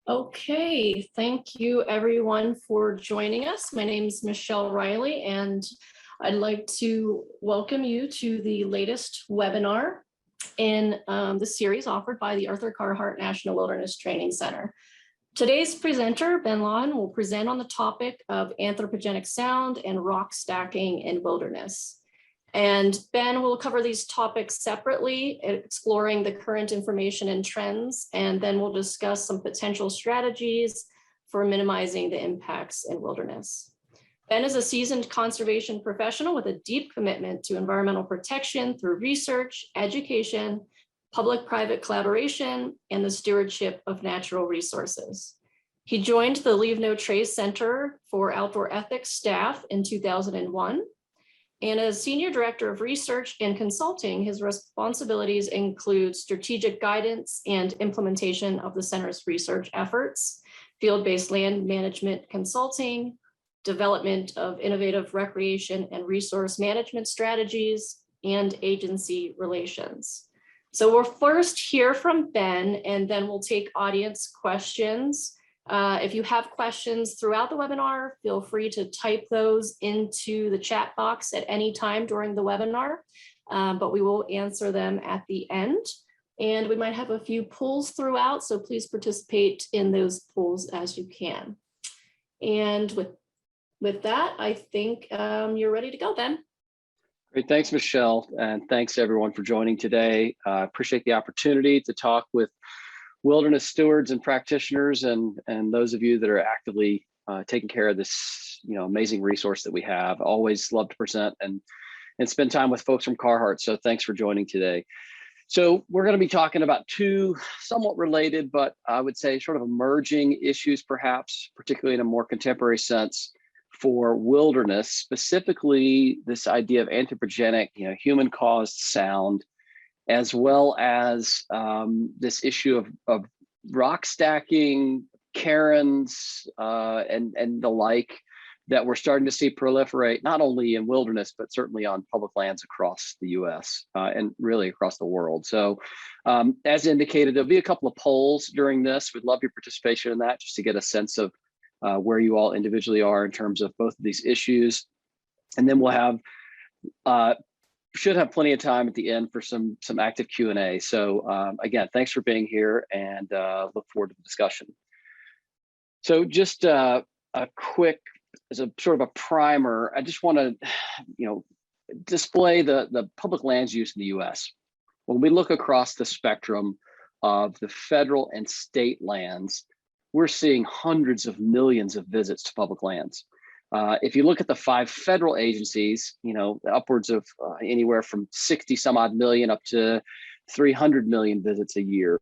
Okay, thank you everyone for joining us. My name is Michelle Riley, and I'd like to welcome you to the latest webinar in the series offered by the Arthur Carhart National Wilderness Training Center. Today's presenter, Ben Lawhon, will present on the topic of anthropogenic sound and rock stacking in wilderness. And Ben will cover these topics separately, exploring the current information and trends, and then we'll discuss some potential strategies for minimizing the impacts in wilderness. Ben is a seasoned conservation professional with a deep commitment to environmental protection through research, education, public-private collaboration, and the stewardship of natural resources. He joined the Leave No Trace Center for Outdoor Ethics staff in 2001. And as Senior Director of Research and Consulting, his responsibilities include strategic guidance and implementation of the center's research efforts, field-based land management consulting, development of innovative recreation and resource management strategies, and agency relations. So we'll first hear from Ben, and then we'll take audience questions. If you have questions throughout the webinar, feel free to type those into the chat box at any time during the webinar, but we will answer them at the end. And we might have a few polls throughout, so please participate in those polls as you can. And with that, I think you're ready to go, Ben. Great, thanks, Michelle, and thanks everyone for joining today. Appreciate the opportunity to talk with wilderness stewards and practitioners, and those of you that are actively taking care of this amazing resource that we have. Always love to present and spend time with folks from Carhart. So thanks for joining today. So we're going to be talking about two somewhat related, but I would say sort of emerging issues, perhaps, particularly in a more contemporary sense for wilderness, specifically this idea of anthropogenic, human-caused sound, as well as this issue of rock stacking, cairns, and the like that we're starting to see proliferate, not only in wilderness, but certainly on public lands across the US and really across the world. So as indicated, there'll be a couple of polls during this. We'd love your participation in that, just to get a sense of where you all individually are in terms of both of these issues. And then we'll have should have plenty of time at the end for some active Q&A. So again, thanks for being here, and look forward to the discussion. So just a quick, as a sort of a primer, I just want to display the public lands use in the US. When we look across the spectrum of the federal and state lands, we're seeing hundreds of millions of visits to public lands. If you look at the 5 federal agencies, upwards of anywhere from 60 some odd million up to 300 million visits a year.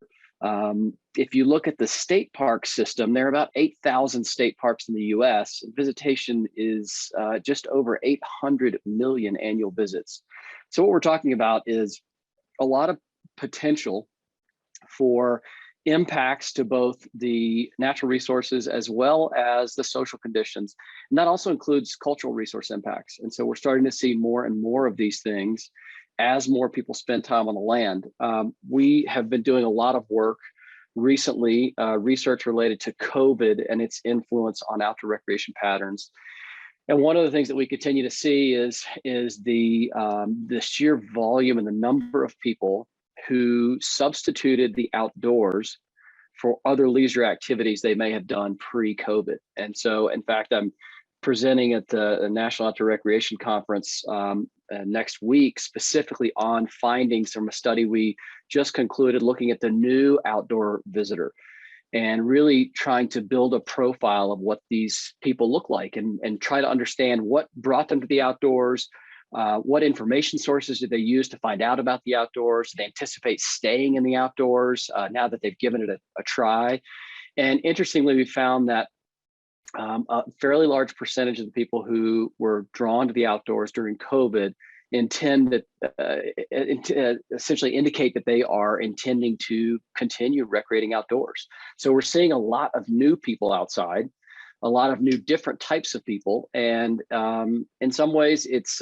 If you look at the state park system, there are about 8,000 state parks in the US. Visitation is just over 800 million annual visits. So what we're talking about is a lot of potential for impacts to both the natural resources as well as the social conditions. And that also includes cultural resource impacts. And so we're starting to see more and more of these things as more people spend time on the land. We have been doing a lot of work recently, research related to COVID and its influence on outdoor recreation patterns. And one of the things that we continue to see is the sheer volume and the number of people who substituted the outdoors for other leisure activities they may have done pre-COVID. And so, in fact, I'm presenting at the National Outdoor Recreation Conference next week, specifically on findings from a study we just concluded looking at the new outdoor visitor, and really trying to build a profile of what these people look like, and try to understand what brought them to the outdoors. What information sources did they use to find out about the outdoors? Do they anticipate staying in the outdoors now that they've given it a try? And interestingly, we found that a fairly large percentage of the people who were drawn to the outdoors during COVID essentially indicate that they are intending to continue recreating outdoors. So we're seeing a lot of new people outside, a lot of new different types of people, and in some ways it's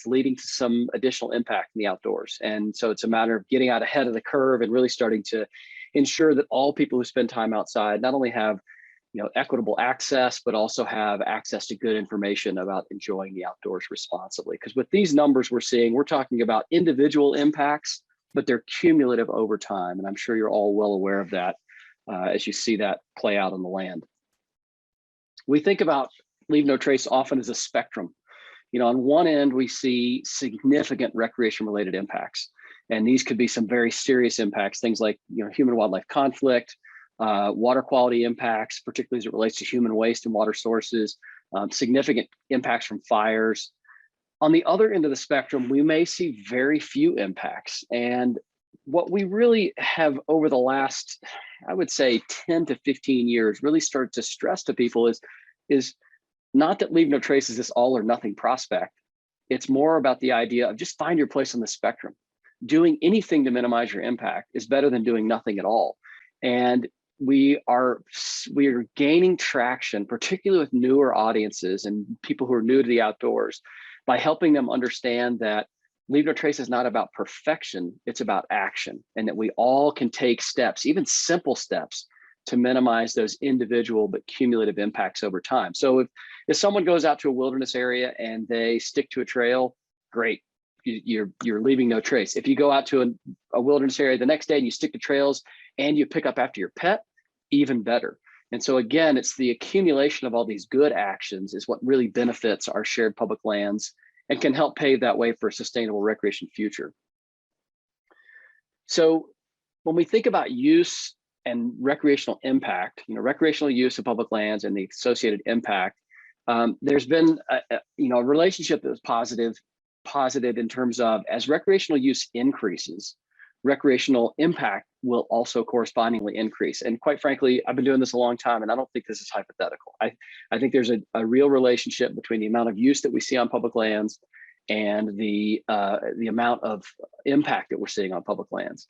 leading to some additional impact in the outdoors. And so it's a matter of getting out ahead of the curve and really starting to ensure that all people who spend time outside not only have equitable access, but also have access to good information about enjoying the outdoors responsibly. Because with these numbers we're talking about individual impacts, but they're cumulative over time. And I'm sure you're all well aware of that as you see that play out on the land. We think about Leave No Trace often as a spectrum. On one end, we see significant recreation-related impacts. And these could be some very serious impacts, things like human-wildlife conflict, water quality impacts, particularly as it relates to human waste and water sources, significant impacts from fires. On the other end of the spectrum, we may see very few impacts. And what we really have over the last, I would say 10 to 15 years, really started to stress to people is not that Leave No Trace is this all or nothing prospect. It's more about the idea of just find your place on the spectrum. Doing anything to minimize your impact is better than doing nothing at all. And we are gaining traction, particularly with newer audiences and people who are new to the outdoors, by helping them understand that Leave No Trace is not about perfection, it's about action, and that we all can take steps, even simple steps, to minimize those individual but cumulative impacts over time. So if someone goes out to a wilderness area and they stick to a trail, great, you're leaving no trace. If you go out to a wilderness area the next day and you stick to trails and you pick up after your pet, even better. And so again, it's the accumulation of all these good actions is what really benefits our shared public lands and can help pave that way for a sustainable recreation future. So when we think about use and recreational impact, recreational use of public lands and the associated impact, there's been a relationship that was posited in terms of as recreational use increases, recreational impact will also correspondingly increase. And quite frankly, I've been doing this a long time, and I don't think this is hypothetical. I think there's a real relationship between the amount of use that we see on public lands and the amount of impact that we're seeing on public lands.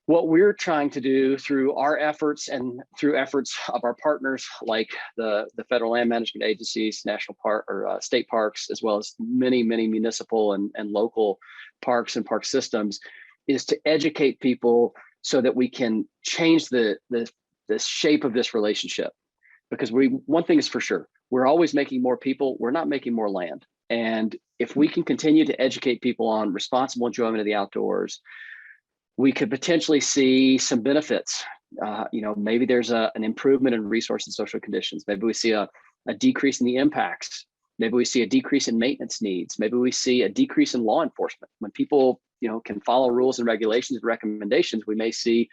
What we're trying to do through our efforts and through efforts of our partners like the federal land management agencies, national park or state parks, as well as many municipal and local parks and park systems, is to educate people so that we can change the shape of this relationship. Because one thing is for sure, we're always making more people, we're not making more land. And if we can continue to educate people on responsible enjoyment of the outdoors, we could potentially see some benefits. Maybe there's an improvement in resource and social conditions. Maybe we see a decrease in the impacts. Maybe we see a decrease in maintenance needs. Maybe we see a decrease in law enforcement. When people can follow rules and regulations and recommendations, we may see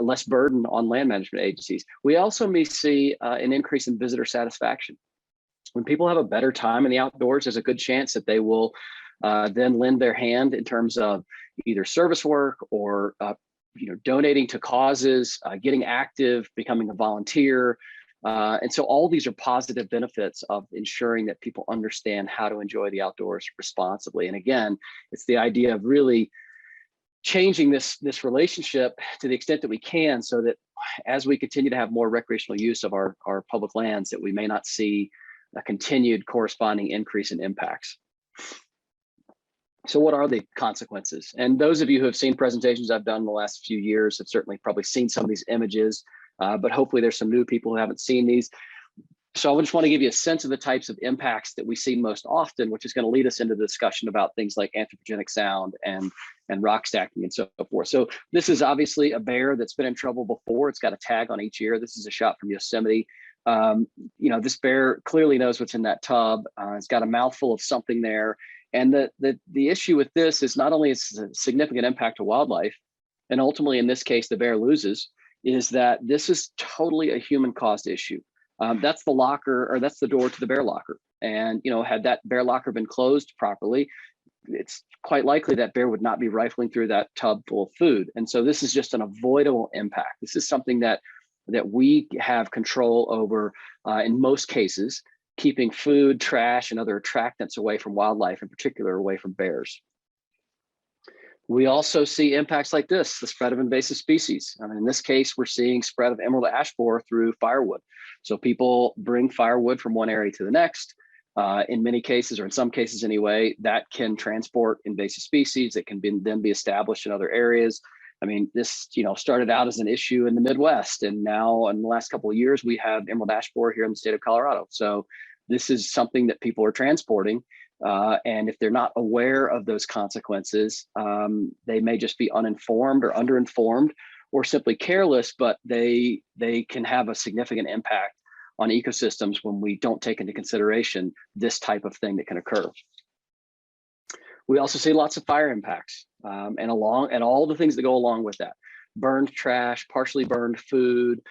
less burden on land management agencies. We also may see an increase in visitor satisfaction. When people have a better time in the outdoors, there's a good chance that they will then lend their hand in terms of either service work or donating to causes, getting active, becoming a volunteer. And so all these are positive benefits of ensuring that people understand how to enjoy the outdoors responsibly. And again, it's the idea of really changing this relationship to the extent that we can, so that as we continue to have more recreational use of our public lands, that we may not see a continued corresponding increase in impacts. So what are the consequences? And those of you who have seen presentations I've done in the last few years have certainly probably seen some of these images, but hopefully there's some new people who haven't seen these. So I just want to give you a sense of the types of impacts that we see most often, which is going to lead us into the discussion about things like anthropogenic sound and rock stacking and so forth. So this is obviously a bear that's been in trouble before. It's got a tag on each ear. This is a shot from Yosemite. This bear clearly knows what's in that tub. It's got a mouthful of something there. And the issue with this is not only is a significant impact to wildlife, and ultimately in this case, the bear loses, is that this is totally a human caused issue. That's the locker, or that's the door to the bear locker. And, had that bear locker been closed properly, it's quite likely that bear would not be rifling through that tub full of food. And so this is just an avoidable impact. This is something that we have control over in most cases, keeping food, trash, and other attractants away from wildlife, in particular away from bears. We also see impacts like this, the spread of invasive species. In this case, we're seeing spread of emerald ash borer through firewood. So people bring firewood from one area to the next. In many cases, or in some cases anyway, that can transport invasive species that can then be established in other areas. I mean, this, started out as an issue in the Midwest, and now in the last couple of years, we have emerald ash borer here in the state of Colorado. So this is something that people are transporting. And if they're not aware of those consequences, they may just be uninformed or underinformed or simply careless, but they can have a significant impact on ecosystems when we don't take into consideration this type of thing that can occur. We also see lots of fire impacts and all the things that go along with that. Burned trash, partially burned food,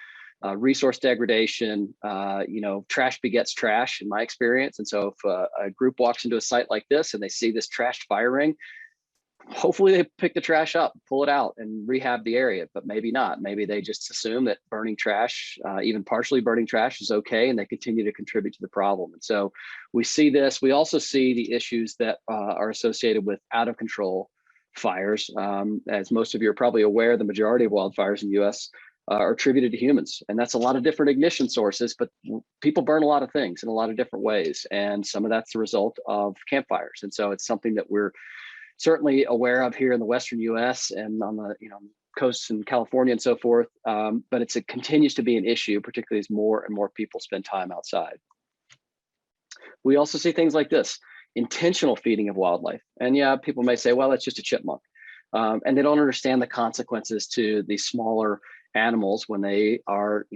resource degradation, trash begets trash in my experience. And so if a group walks into a site like this and they see this trashed fire ring, hopefully they pick the trash up, pull it out and rehab the area, but maybe not. Maybe they just assume that burning trash, even partially burning trash is okay, and they continue to contribute to the problem. And so we see this. We also see the issues that are associated with out of control fires. As most of you are probably aware, the majority of wildfires in the US are attributed to humans. And that's a lot of different ignition sources, but people burn a lot of things in a lot of different ways. And some of that's the result of campfires. And so it's something that we're certainly aware of here in the Western US and on the coasts in California and so forth. But it continues to be an issue, particularly as more and more people spend time outside. We also see things like this, intentional feeding of wildlife. And yeah, people may say, well, that's just a chipmunk. And they don't understand the consequences to these smaller animals when they are,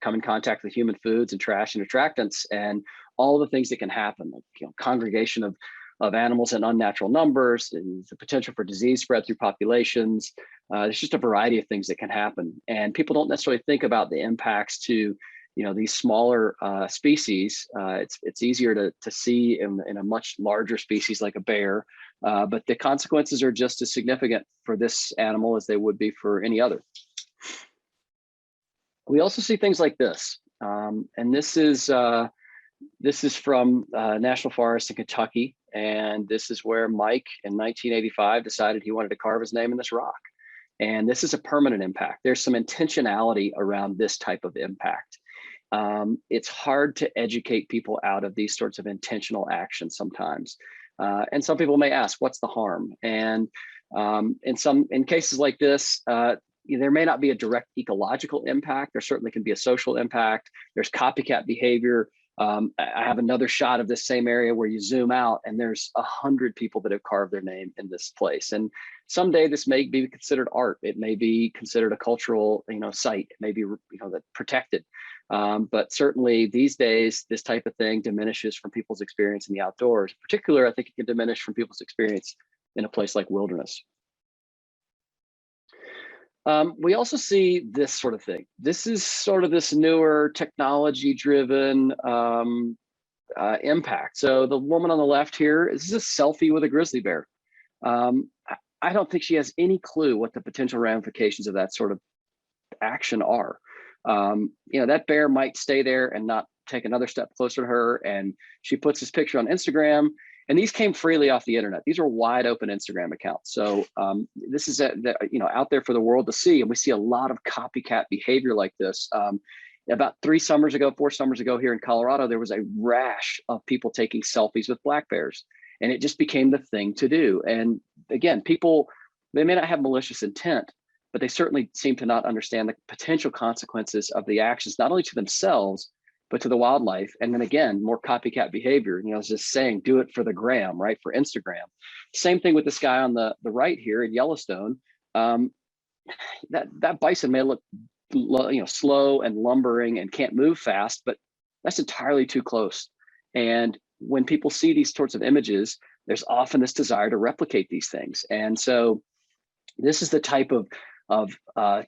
come in contact with human foods and trash and attractants and all the things that can happen, like, congregation of animals in unnatural numbers, and the potential for disease spread through populations. There's just a variety of things that can happen. And people don't necessarily think about the impacts to, these smaller species. It's easier to see in a much larger species like a bear, but the consequences are just as significant for this animal as they would be for any other. We also see things like this, and this is from National Forest in Kentucky. And this is where Mike in 1985 decided he wanted to carve his name in this rock. And this is a permanent impact. There's some intentionality around this type of impact. It's hard to educate people out of these sorts of intentional actions sometimes. And some people may ask, what's the harm? And in cases like this, there may not be a direct ecological impact. There certainly can be a social impact. There's copycat behavior. I have another shot of this same area where you zoom out and there's 100 people that have carved their name in this place. And someday this may be considered art. It may be considered a cultural, site. It may be, protected. But certainly these days, this type of thing diminishes from people's experience in the outdoors. In particular, I think it can diminish from people's experience in a place like wilderness. We also see this sort of thing. This is sort of this newer technology-driven impact. So the woman on the left here is a selfie with a grizzly bear. I don't think she has any clue what the potential ramifications of that sort of action are. That bear might stay there and not take another step closer to her. And she puts this picture on Instagram. And these came freely off the internet. These are wide open Instagram accounts. So this is out there for the world to see. And we see a lot of copycat behavior like this. About 4 summers ago here in Colorado, there was a rash of people taking selfies with black bears. And it just became the thing to do. And again, people, they may not have malicious intent, but they certainly seem to not understand the potential consequences of the actions, not only to themselves, but to the wildlife. And then again, more copycat behavior. I was just saying, do it for the gram, right? For Instagram. Same thing with this guy on the right here in Yellowstone. That bison may look, slow and lumbering and can't move fast, but that's entirely too close. And when people see these sorts of images, there's often this desire to replicate these things. And so this is the type of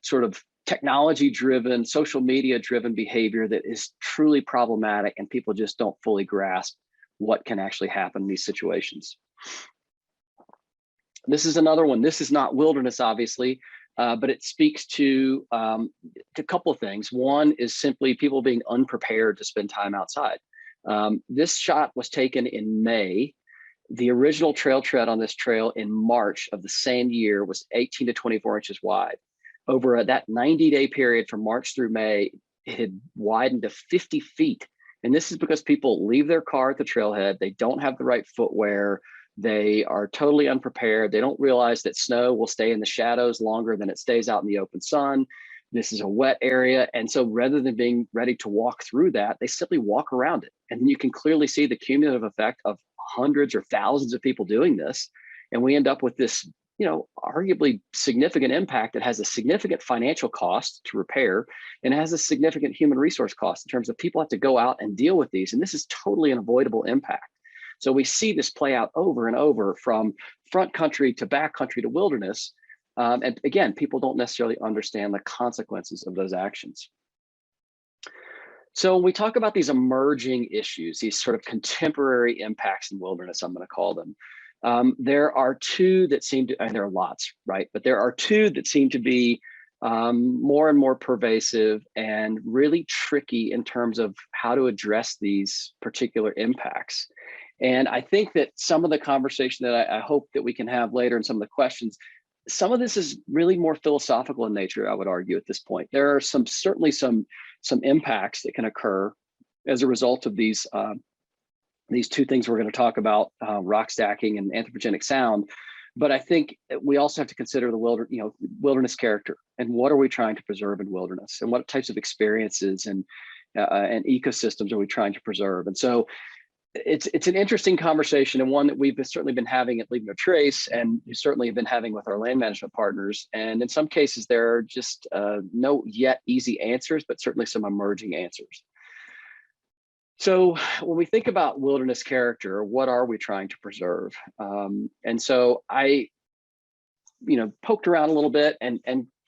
sort of technology-driven, social media-driven behavior that is truly problematic, and people just don't fully grasp what can actually happen in these situations. This is another one. This is not wilderness, obviously, but it speaks to a couple of things. One is simply people being unprepared to spend time outside. This shot was taken in May. The original trail tread on this trail in March of the same year was 18 to 24 inches wide. Over that 90-day period from March through May, it had widened to 50 feet. And this is because people leave their car at the trailhead. They don't have the right footwear. They are totally unprepared. They don't realize that snow will stay in the shadows longer than it stays out in the open sun. This is a wet area. And so rather than being ready to walk through that, they simply walk around it. And then you can clearly see the cumulative effect of hundreds or thousands of people doing this. And we end up with this, arguably significant impact that has a significant financial cost to repair and has a significant human resource cost in terms of people have to go out and deal with these. And this is totally an avoidable impact. So we see this play out over and over from front country to back country to wilderness. And again, people don't necessarily understand the consequences of those actions. So when we talk about these emerging issues, these sort of contemporary impacts in wilderness, I'm going to call them, there are two that seem to, and there are lots, right? But there are two that seem to be more and more pervasive and really tricky in terms of how to address these particular impacts. And I think that some of the conversation that I hope that we can have later and some of the questions, some of this is really more philosophical in nature, I would argue at this point. There are certainly some impacts that can occur as a result of these two things we're going to talk about, rock stacking and anthropogenic sound. But I think we also have to consider the wilderness character and what are we trying to preserve in wilderness and what types of experiences and ecosystems are we trying to preserve. And so it's an interesting conversation and one that we've certainly been having at Leave No Trace and certainly have been having with our land management partners. And in some cases, there are just no yet easy answers, but certainly some emerging answers. So when we think about wilderness character, what are we trying to preserve? And so I, poked around a little bit and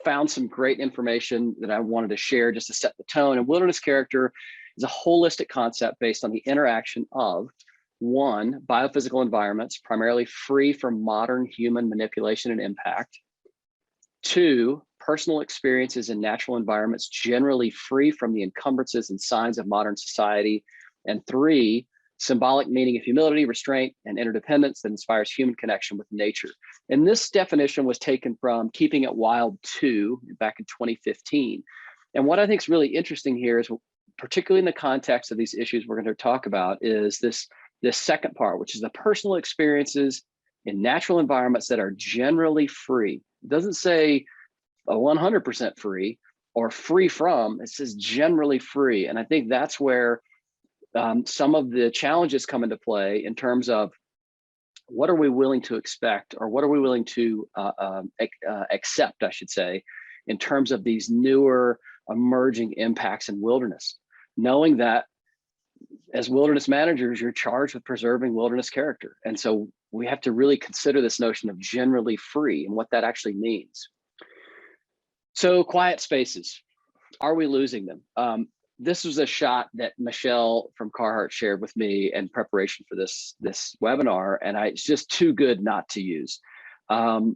found some great information that I wanted to share just to set the tone. And wilderness character is a holistic concept based on the interaction of, one, biophysical environments, primarily free from modern human manipulation and impact. Two, personal experiences in natural environments, generally free from the encumbrances and signs of modern society. And three, symbolic meaning of humility, restraint, and interdependence that inspires human connection with nature. And this definition was taken from Keeping It Wild 2 back in 2015. And what I think is really interesting here is, particularly in the context of these issues we're going to talk about, is this second part, which is the personal experiences in natural environments that are generally free. It doesn't say 100% free or free from, it says generally free. And I think that's where some of the challenges come into play in terms of what are we willing to expect, or what are we willing to accept, I should say, in terms of these newer emerging impacts in wilderness, knowing that as wilderness managers, you're charged with preserving wilderness character. And so we have to really consider this notion of generally free and what that actually means. So quiet spaces, are we losing them? This was a shot that Michelle from Carhart shared with me in preparation for this webinar, and it's just too good not to use. They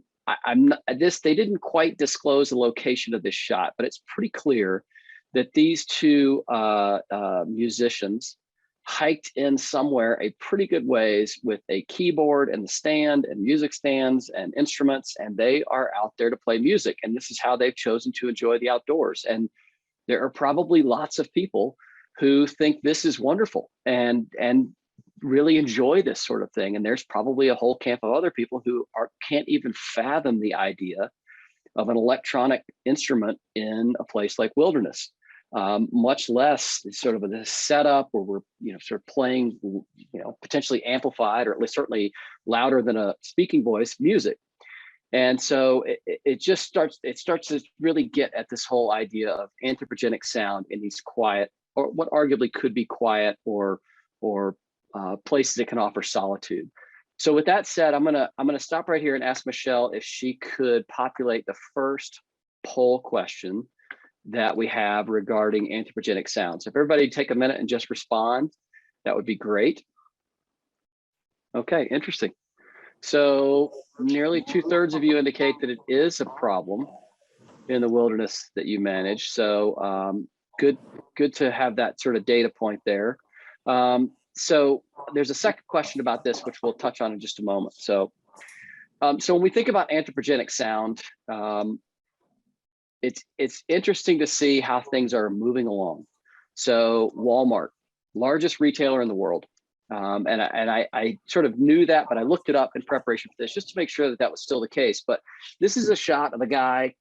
didn't quite disclose the location of this shot, but it's pretty clear that these two musicians hiked in somewhere a pretty good ways with a keyboard and the stand and music stands and instruments, and they are out there to play music. And this is how they've chosen to enjoy the outdoors. And there are probably lots of people who think this is wonderful and really enjoy this sort of thing. And there's probably a whole camp of other people who can't even fathom the idea of an electronic instrument in a place like wilderness, much less sort of a setup where we're sort of playing, potentially amplified or at least certainly louder than a speaking voice music. And so it starts to really get at this whole idea of anthropogenic sound in these quiet, or what arguably could be quiet, or places that can offer solitude. So with that said, I'm gonna stop right here and ask Michelle if she could populate the first poll question that we have regarding anthropogenic sounds. If everybody take a minute and just respond, that would be great. Okay, interesting. So nearly 2/3 of you indicate that it is a problem in the wilderness that you manage. So good to have that sort of data point there. So there's a second question about this, which we'll touch on in just a moment. So when we think about anthropogenic sound, it's interesting to see how things are moving along. So Walmart, largest retailer in the world, I sort of knew that, but I looked it up in preparation for this just to make sure that that was still the case. But this is a shot of a guy.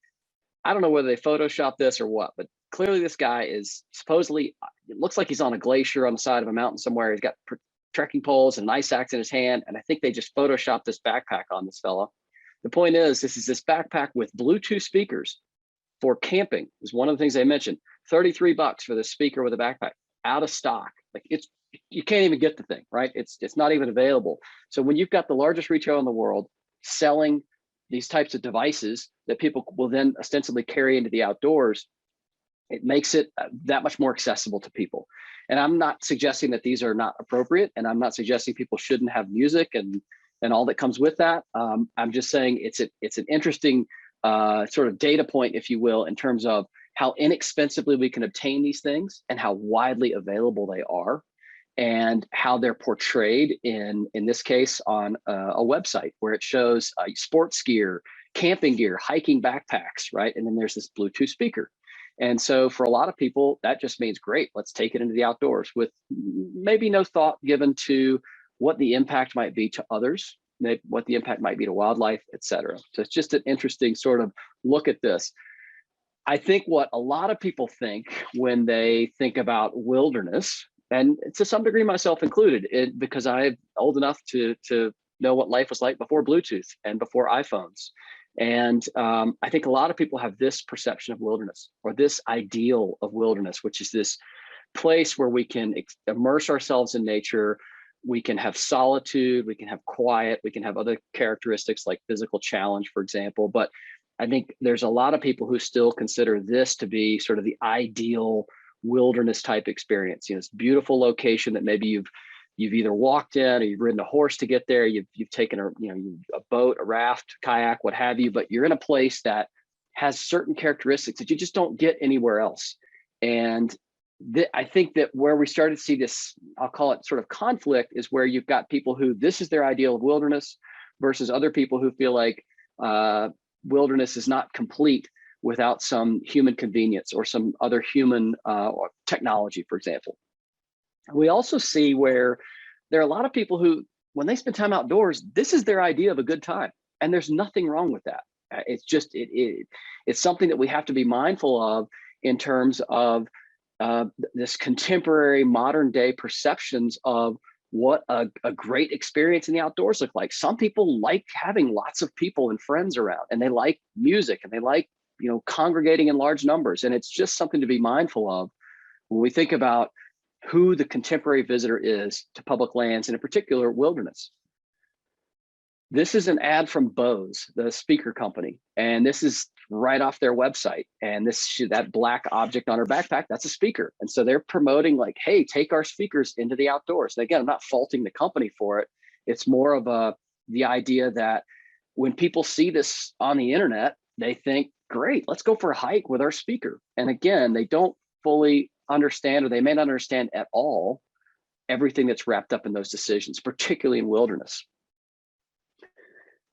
I don't know whether they photoshopped this or what, but clearly this guy is supposedly, it looks like he's on a glacier on the side of a mountain somewhere. He's got trekking poles and an ice axe in his hand. And I think they just photoshopped this backpack on this fella. The point is, this is this backpack with Bluetooth speakers for camping is one of the things they mentioned. $33 for this speaker with a backpack, out of stock. Like you can't even get the thing, right? It's not even available. So when you've got the largest retailer in the world selling these types of devices that people will then ostensibly carry into the outdoors, it makes it that much more accessible to people. And I'm not suggesting that these are not appropriate, and I'm not suggesting people shouldn't have music and all that comes with that. I'm just saying it's an interesting sort of data point, if you will, in terms of how inexpensively we can obtain these things and how widely available they are, and how they're portrayed in this case on a website where it shows sports gear, camping gear, hiking backpacks, right? And then there's this Bluetooth speaker. And so for a lot of people, that just means, great, let's take it into the outdoors with maybe no thought given to what the impact might be to others, what the impact might be to wildlife, et cetera. So it's just an interesting sort of look at this. I think what a lot of people think when they think about wilderness, and to some degree myself included, because I'm old enough to know what life was like before Bluetooth and before iPhones. And I think a lot of people have this perception of wilderness, or this ideal of wilderness, which is this place where we can immerse ourselves in nature. We can have solitude, we can have quiet, we can have other characteristics like physical challenge, for example. But I think there's a lot of people who still consider this to be sort of the ideal wilderness type experience. You know, it's a beautiful location that maybe you've either walked in or you've ridden a horse to get there. You've taken a boat, a raft, kayak, what have you, but you're in a place that has certain characteristics that you just don't get anywhere else. And I think that where we started to see this, I'll call it sort of conflict, is where you've got people who this is their ideal of wilderness versus other people who feel like wilderness is not complete without some human convenience or some other human technology, for example. We also see where there are a lot of people who, when they spend time outdoors, this is their idea of a good time. And there's nothing wrong with that. It's just, it's something that we have to be mindful of in terms of this contemporary modern day perceptions of what a great experience in the outdoors look like. Some people like having lots of people and friends around, and they like music, and they like, congregating in large numbers. And it's just something to be mindful of when we think about who the contemporary visitor is to public lands, and in particular wilderness. This is an ad from Bose, the speaker company, and this is right off their website. And that black object on her backpack, that's a speaker. And so they're promoting like, hey, take our speakers into the outdoors. And again, I'm not faulting the company for it. It's more of the idea that when people see this on the internet, they think, great, let's go for a hike with our speaker. And again, they don't fully understand, or they may not understand at all, everything that's wrapped up in those decisions, particularly in wilderness.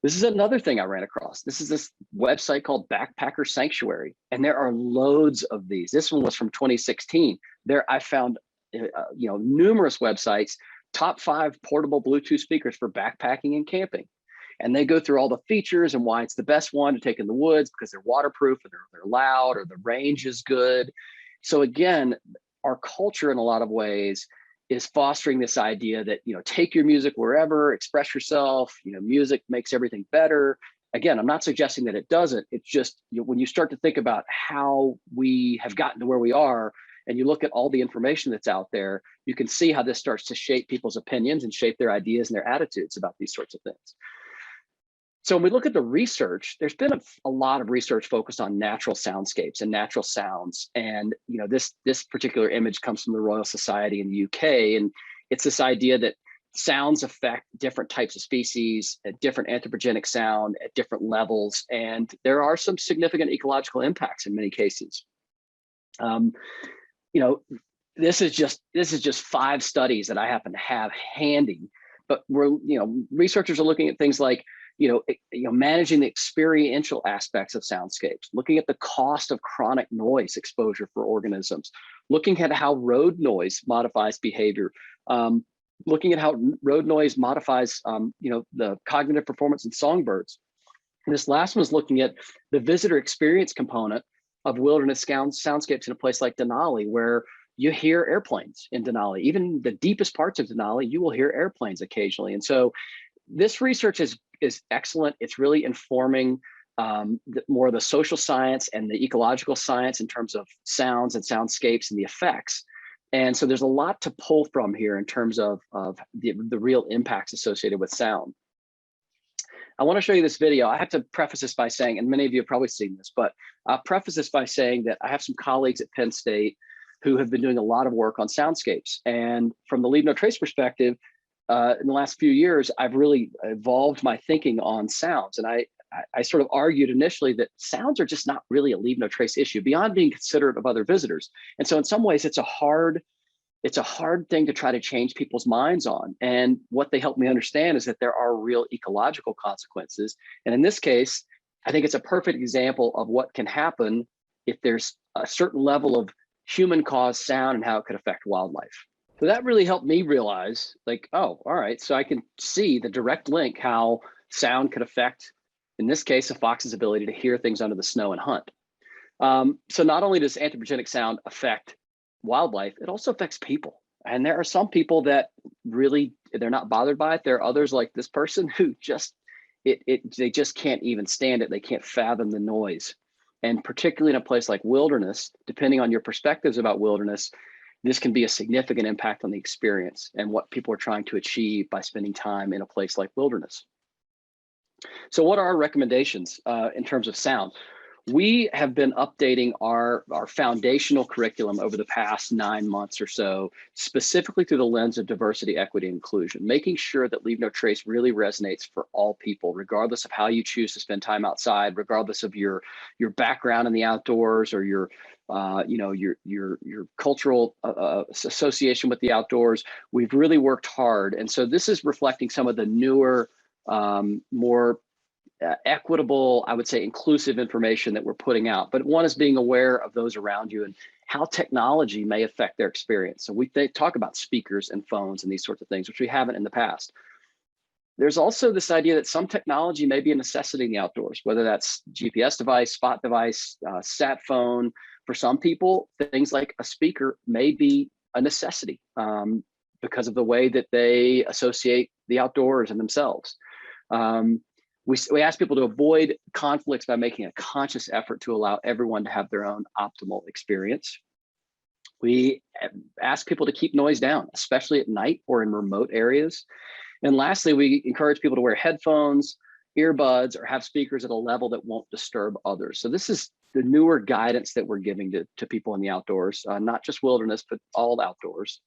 This is another thing I ran across. This is this website called Backpacker Sanctuary, and there are loads of these. This one was from 2016. There I found numerous websites, top 5 portable Bluetooth speakers for backpacking and camping. And they go through all the features and why it's the best one to take in the woods, because they're waterproof, or they're loud, or the range is good. So again, our culture in a lot of ways is fostering this idea that, take your music wherever, express yourself, music makes everything better. Again, I'm not suggesting that it doesn't. It's just, when you start to think about how we have gotten to where we are, and you look at all the information that's out there, you can see how this starts to shape people's opinions and shape their ideas and their attitudes about these sorts of things. So when we look at the research, there's been a lot of research focused on natural soundscapes and natural sounds. And this particular image comes from the Royal Society in the UK. And it's this idea that sounds affect different types of species, at different anthropogenic sound at different levels. And there are some significant ecological impacts in many cases. This is just 5 studies that I happen to have handy, but researchers are looking at things like, managing the experiential aspects of soundscapes, looking at the cost of chronic noise exposure for organisms, looking at how road noise modifies behavior, looking at how road noise modifies, the cognitive performance in songbirds. And this last one is looking at the visitor experience component of wilderness soundscapes in a place like Denali, where you hear airplanes in Denali. Even the deepest parts of Denali, you will hear airplanes occasionally. And so this research is excellent. It's really informing more of the social science and the ecological science in terms of sounds and soundscapes and the effects. And so there's a lot to pull from here in terms of the real impacts associated with sound. I want to show you this video. I have to preface this by saying, and many of you have probably seen this, but I'll preface this by saying that I have some colleagues at Penn State who have been doing a lot of work on soundscapes. And from the Leave No Trace perspective, in the last few years, I've really evolved my thinking on sounds. And I sort of argued initially that sounds are just not really a Leave No Trace issue beyond being considerate of other visitors. And so in some ways, it's a hard thing to try to change people's minds on. And what they help me understand is that there are real ecological consequences. And in this case, I think it's a perfect example of what can happen if there's a certain level of human caused sound and how it could affect wildlife. So that really helped me realize, like, oh, all right, so I can see the direct link how sound could affect, in this case, a fox's ability to hear things under the snow and hunt. So not only does anthropogenic sound affect wildlife, it also affects people. And there are some people that really, they're not bothered by it. There are others like this person who just, they just can't even stand it. They can't fathom the noise. And particularly in a place like wilderness, depending on your perspectives about wilderness, this can be a significant impact on the experience and what people are trying to achieve by spending time in a place like wilderness. So what are our recommendations in terms of sound? We have been updating our foundational curriculum over the past 9 months or so, specifically through the lens of diversity, equity, and inclusion, making sure that Leave No Trace really resonates for all people, regardless of how you choose to spend time outside, regardless of your background in the outdoors or your cultural association with the outdoors. We've really worked hard. And so this is reflecting some of the newer, more equitable, I would say inclusive information that we're putting out, but one is being aware of those around you and how technology may affect their experience. So we talk about speakers and phones and these sorts of things, which we haven't in the past. There's also this idea that some technology may be a necessity in the outdoors, whether that's GPS device, spot device, sat phone. For some people, things like a speaker may be a necessity because of the way that they associate the outdoors and themselves. We ask people to avoid conflicts by making a conscious effort to allow everyone to have their own optimal experience. We ask people to keep noise down, especially at night or in remote areas. And lastly, we encourage people to wear headphones, earbuds, or have speakers at a level that won't disturb others. So this is the newer guidance that we're giving to people in the outdoors, not just wilderness, but all outdoors.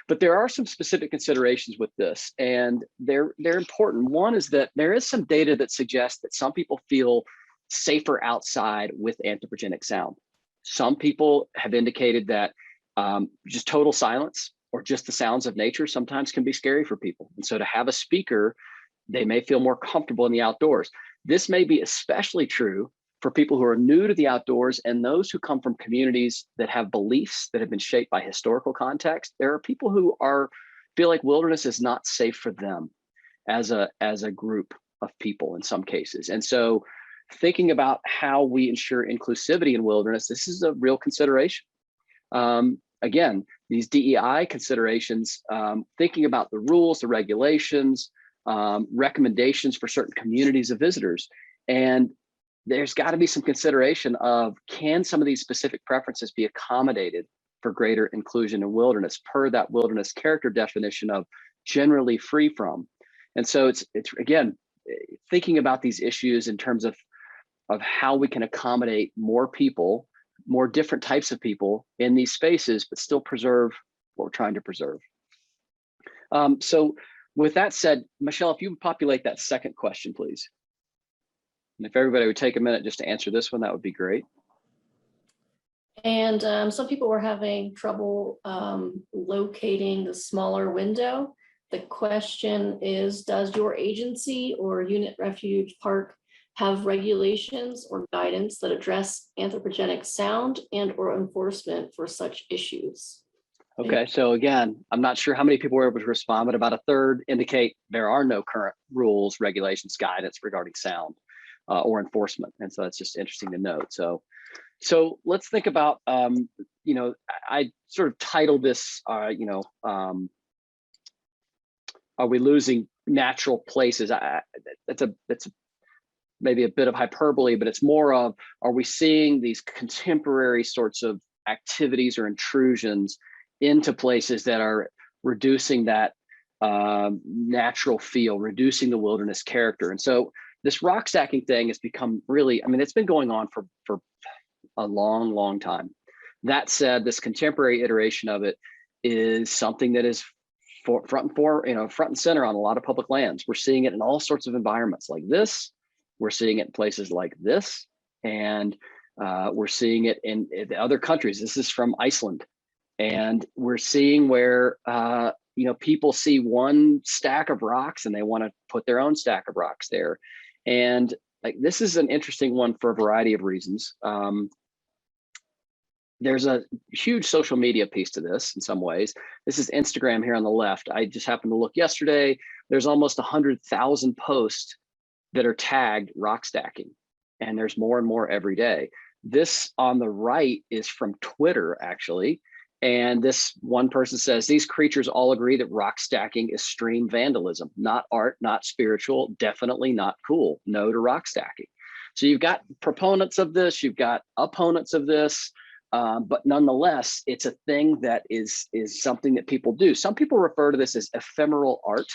But there are some specific considerations with this, and they're important. One is that there is some data that suggests that some people feel safer outside with anthropogenic sound. Some people have indicated that just total silence or just the sounds of nature sometimes can be scary for people. And so to have a speaker, they may feel more comfortable in the outdoors. This may be especially true for people who are new to the outdoors and those who come from communities that have beliefs that have been shaped by historical context. There are people who feel like wilderness is not safe for them as a group of people in some cases. And so thinking about how we ensure inclusivity in wilderness, this is a real consideration. Again, these DEI considerations, thinking about the rules, the regulations, recommendations for certain communities of visitors. And there's got to be some consideration of, can some of these specific preferences be accommodated for greater inclusion in wilderness per that wilderness character definition of generally free from. And so it's again, thinking about these issues in terms of how we can accommodate more people, more different types of people in these spaces, but still preserve what we're trying to preserve. So with that said, Michelle, if you would populate that second question, please. And if everybody would take a minute just to answer this one, that would be great. And some people were having trouble locating the smaller window. The question is, does your agency or unit refuge park have regulations or guidance that address anthropogenic sound and or enforcement for such issues? Okay, so again, I'm not sure how many people were able to respond, but about a third indicate there are no current rules, regulations, guidance regarding sound or enforcement. And so that's just interesting to note. So let's think about, you know, I sort of titled this, are we losing natural places? That's maybe a bit of hyperbole, but it's more of, are we seeing these contemporary sorts of activities or intrusions into places that are reducing that natural feel, reducing the wilderness character? And so this rock stacking thing has become really, I mean, it's been going on for a long, long time. That said, this contemporary iteration of it is something that is front and center on a lot of public lands. We're seeing it in all sorts of environments like this. We're seeing it in places like this, and we're seeing it in other countries. This is from Iceland, and we're seeing where people see one stack of rocks and they want to put their own stack of rocks there. And like, this is an interesting one for a variety of reasons. There's a huge social media piece to this in some ways. This is Instagram here on the left. I just happened to look yesterday. There's almost 100,000 posts that are tagged rock stacking, and there's more and more every day. This on the right is from Twitter, actually. And this one person says, these creatures all agree that rock stacking is stream vandalism, not art, not spiritual, definitely not cool. No to rock stacking. So you've got proponents of this, you've got opponents of this, but nonetheless, it's a thing that is something that people do. Some people refer to this as ephemeral art,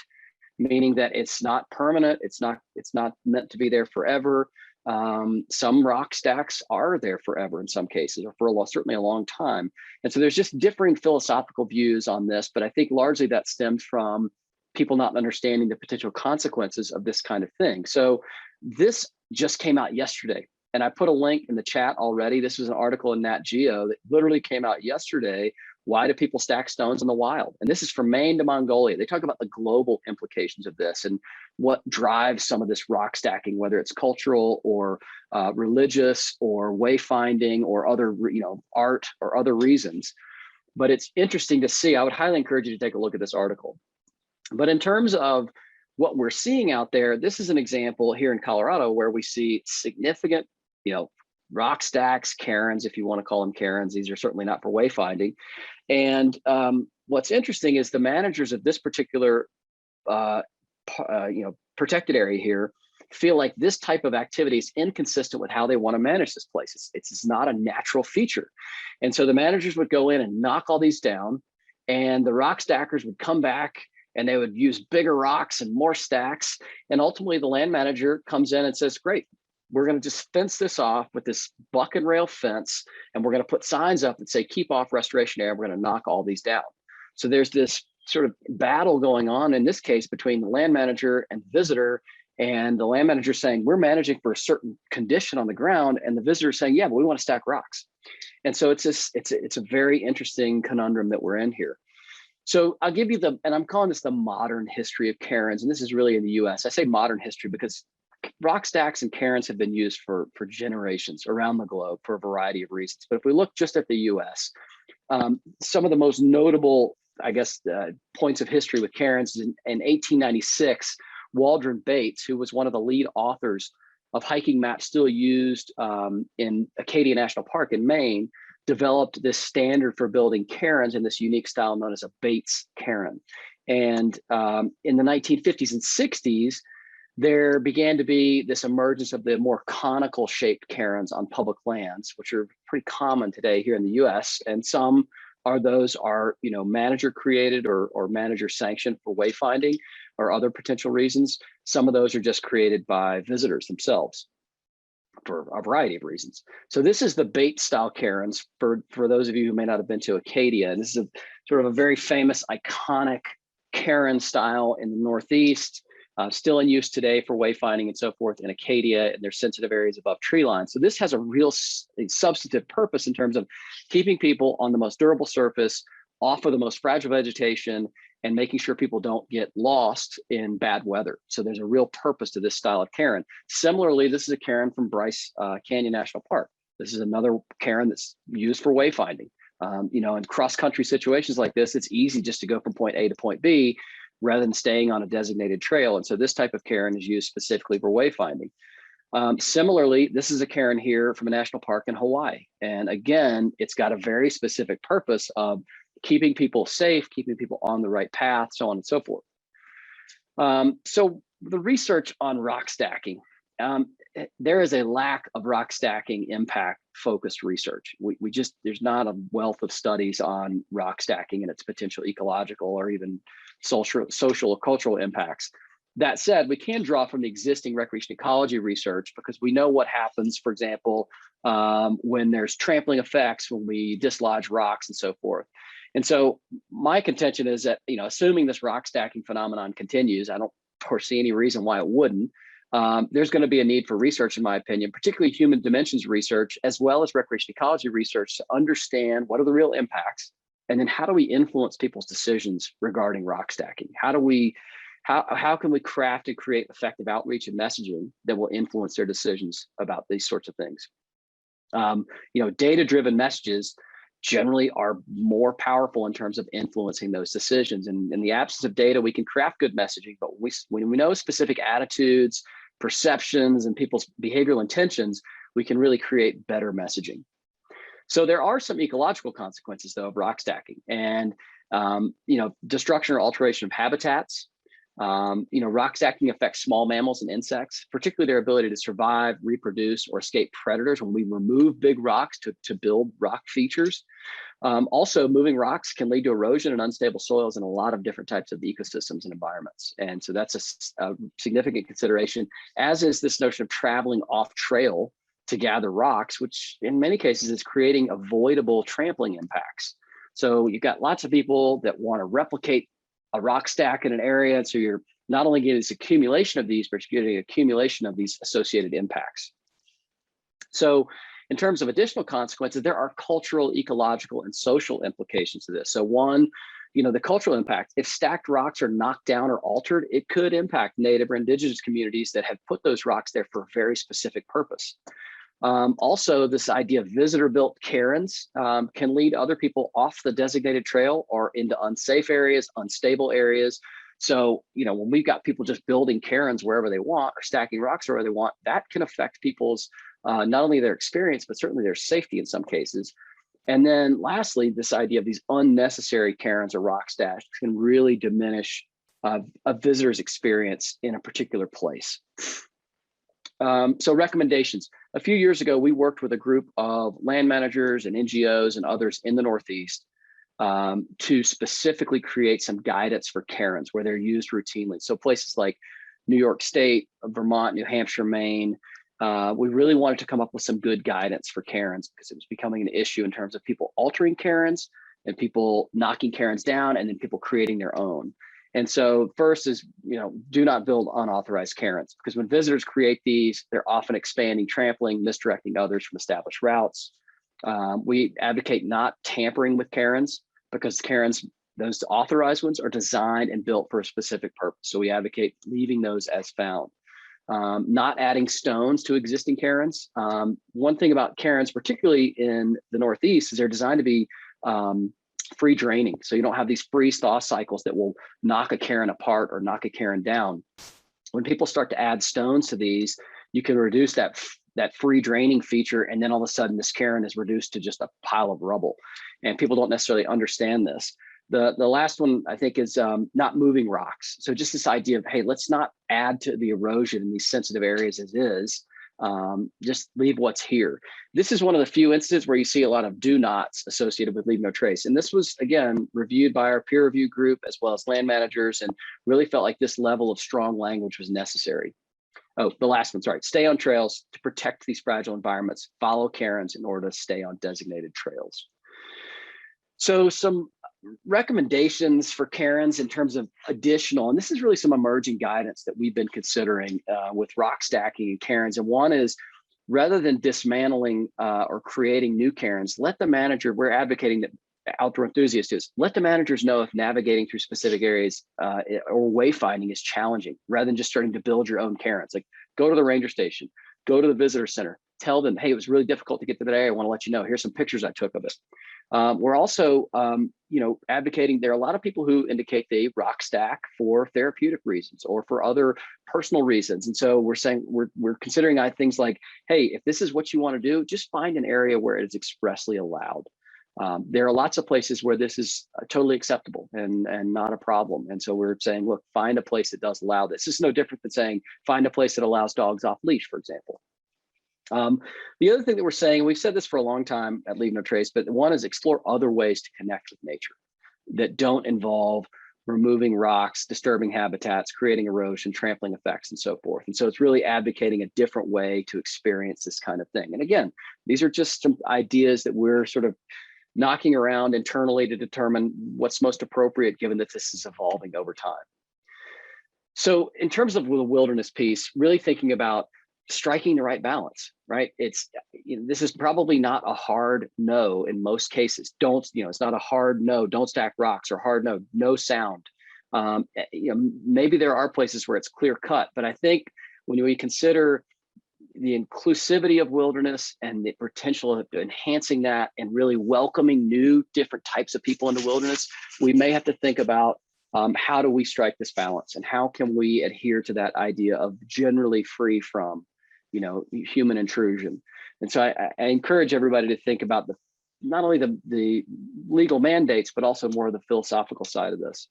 meaning that it's not permanent, it's not meant to be there forever. Some rock stacks are there forever in some cases, or for certainly a long time. And so there's just differing philosophical views on this, but I think largely that stems from people not understanding the potential consequences of this kind of thing. So this just came out yesterday, and I put a link in the chat already. This was an article in Nat Geo that literally came out yesterday. Why do people stack stones in the wild? And this is from Maine to Mongolia. They talk about the global implications of this and what drives some of this rock stacking, whether it's cultural or religious or wayfinding or other, art or other reasons. But it's interesting to see. I would highly encourage you to take a look at this article. But in terms of what we're seeing out there, this is an example here in Colorado where we see significant, rock stacks, cairns, if you want to call them cairns. These are certainly not for wayfinding. And what's interesting is the managers of this particular, protected area here feel like this type of activity is inconsistent with how they want to manage this place. It's not a natural feature. And so the managers would go in and knock all these down, and the rock stackers would come back and they would use bigger rocks and more stacks. And ultimately the land manager comes in and says, great, we're going to just fence this off with this buck and rail fence, and we're going to put signs up that say, keep off restoration area. We're going to knock all these down. So there's this sort of battle going on in this case between the land manager and the visitor, and the land manager saying, we're managing for a certain condition on the ground, and the visitor saying, yeah, but we want to stack rocks. And so it's a very interesting conundrum that we're in here. So I'll give you and I'm calling this the modern history of cairns, and this is really in the US. I say modern history because rock stacks and cairns have been used for generations around the globe for a variety of reasons. But if we look just at the US, some of the most notable, points of history with cairns in 1896, Waldron Bates, who was one of the lead authors of hiking maps still used in Acadia National Park in Maine, developed this standard for building cairns in this unique style known as a Bates cairn. And in the 1950s and 60s, there began to be this emergence of the more conical shaped cairns on public lands, which are pretty common today here in the US. And some are manager created or manager sanctioned for wayfinding or other potential reasons. Some of those are just created by visitors themselves for a variety of reasons. So this is the Bates style cairns for those of you who may not have been to Acadia. And this is sort of a very famous, iconic cairn style in the Northeast, still in use today for wayfinding and so forth in Acadia, and there's sensitive areas above tree line. So this has a real substantive purpose in terms of keeping people on the most durable surface, off of the most fragile vegetation, and making sure people don't get lost in bad weather. So there's a real purpose to this style of cairn. Similarly, this is a cairn from Bryce Canyon National Park. This is another cairn that's used for wayfinding. In cross-country situations like this, it's easy just to go from point A to point B rather than staying on a designated trail. And so this type of cairn is used specifically for wayfinding. Similarly, this is a cairn here from a national park in Hawaii. And again, it's got a very specific purpose of keeping people safe, keeping people on the right path, so on and so forth. So the research on rock stacking, there is a lack of rock stacking impact focused research. There's not a wealth of studies on rock stacking and its potential ecological or even social or cultural impacts. That said, we can draw from the existing recreation ecology research because we know what happens, for example, when there's trampling effects, when we dislodge rocks and so forth. And so my contention is that, assuming this rock stacking phenomenon continues, I don't foresee any reason why it wouldn't. There's going to be a need for research, in my opinion, particularly human dimensions research, as well as recreation ecology research to understand what are the real impacts, and then how do we influence people's decisions regarding rock stacking? How can we craft and create effective outreach and messaging that will influence their decisions about these sorts of things? Data-driven messages generally are more powerful in terms of influencing those decisions. And in the absence of data, we can craft good messaging, but when we know specific attitudes, perceptions, and people's behavioral intentions, we can really create better messaging. So there are some ecological consequences, though, of rock stacking, and destruction or alteration of habitats. Rock stacking affects small mammals and insects, particularly their ability to survive, reproduce, or escape predators when we remove big rocks to build rock features. Also, moving rocks can lead to erosion and unstable soils in a lot of different types of ecosystems and environments. And so that's a significant consideration, as is this notion of traveling off trail to gather rocks, which in many cases is creating avoidable trampling impacts. So you've got lots of people that want to replicate a rock stack in an area. And so you're not only getting this accumulation of these, but you're getting accumulation of these associated impacts. So in terms of additional consequences, there are cultural, ecological, and social implications to this. So one, the cultural impact, if stacked rocks are knocked down or altered, it could impact native or indigenous communities that have put those rocks there for a very specific purpose. Also, this idea of visitor-built cairns can lead other people off the designated trail or into unsafe areas, unstable areas. So, when we've got people just building cairns wherever they want or stacking rocks wherever they want, that can affect people's not only their experience, but certainly their safety in some cases. And then lastly, this idea of these unnecessary cairns or rock stacks can really diminish a visitor's experience in a particular place. So recommendations. A few years ago, we worked with a group of land managers and NGOs and others in the Northeast to specifically create some guidance for cairns where they're used routinely. So places like New York State, Vermont, New Hampshire, Maine. We really wanted to come up with some good guidance for cairns because it was becoming an issue in terms of people altering cairns and people knocking cairns down and then people creating their own. And so first is, do not build unauthorized cairns, because when visitors create these, they're often expanding, trampling, misdirecting others from established routes. We advocate not tampering with cairns because cairns, those authorized ones, are designed and built for a specific purpose. So we advocate leaving those as found. Not adding stones to existing cairns. One thing about cairns, particularly in the Northeast, is they're designed to be free draining. So you don't have these freeze thaw cycles that will knock a cairn apart or knock a cairn down. When people start to add stones to these, you can reduce that free draining feature. And then all of a sudden this cairn is reduced to just a pile of rubble. And people don't necessarily understand this. The last one, I think, is not moving rocks. So just this idea of, hey, let's not add to the erosion in these sensitive areas as is. Just leave what's here. This is one of the few instances where you see a lot of do nots associated with leave no trace. And this was, again, reviewed by our peer review group as well as land managers, and really felt like this level of strong language was necessary. Oh, the last one, sorry. Stay on trails to protect these fragile environments. Follow cairns in order to stay on designated trails. So some recommendations for cairns in terms of additional, and this is really some emerging guidance that we've been considering with rock stacking and cairns. And one is, rather than dismantling or creating new cairns, let the manager, we're advocating that outdoor enthusiasts is, let the managers know if navigating through specific areas or wayfinding is challenging, rather than just starting to build your own cairns. Like, go to the ranger station, go to the visitor center, tell them, hey, it was really difficult to get to that area. I want to let you know, here's some pictures I took of it. We're also, advocating. There are a lot of people who indicate they rock stack for therapeutic reasons or for other personal reasons. And so we're saying we're considering things like, hey, if this is what you want to do, just find an area where it is expressly allowed. There are lots of places where this is totally acceptable and not a problem. And so we're saying, look, find a place that does allow this. This is no different than saying, find a place that allows dogs off leash, for example. The other thing that we're saying, we've said this for a long time at Leave No Trace, but one is explore other ways to connect with nature that don't involve removing rocks, disturbing habitats, creating erosion, trampling effects, and so forth. And so it's really advocating a different way to experience this kind of thing. And again, these are just some ideas that we're sort of knocking around internally to determine what's most appropriate, given that this is evolving over time. So in terms of the wilderness piece, really thinking about striking the right balance, right? This is probably not a hard no in most cases. It's not a hard no, don't stack rocks, or hard no, no sound. Maybe there are places where it's clear cut, but I think when we consider the inclusivity of wilderness and the potential of enhancing that and really welcoming new different types of people into wilderness, we may have to think about how do we strike this balance, and how can we adhere to that idea of generally free from human intrusion. And so I encourage everybody to think about not only the legal mandates, but also more of the philosophical side of this.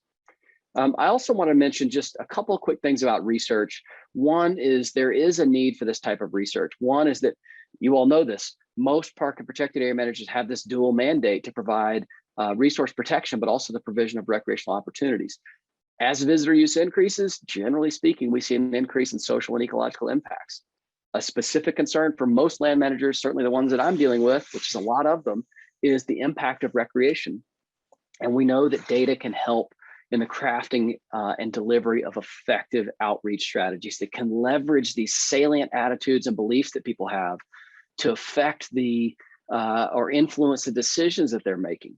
I also want to mention just a couple of quick things about research. One is there is a need for this type of research. One is that you all know this, most park and protected area managers have this dual mandate to provide resource protection, but also the provision of recreational opportunities. As visitor use increases, generally speaking, we see an increase in social and ecological impacts. A specific concern for most land managers, certainly the ones that I'm dealing with, which is a lot of them, is the impact of recreation. And we know that data can help in the crafting and delivery of effective outreach strategies that can leverage these salient attitudes and beliefs that people have to affect or influence the decisions that they're making.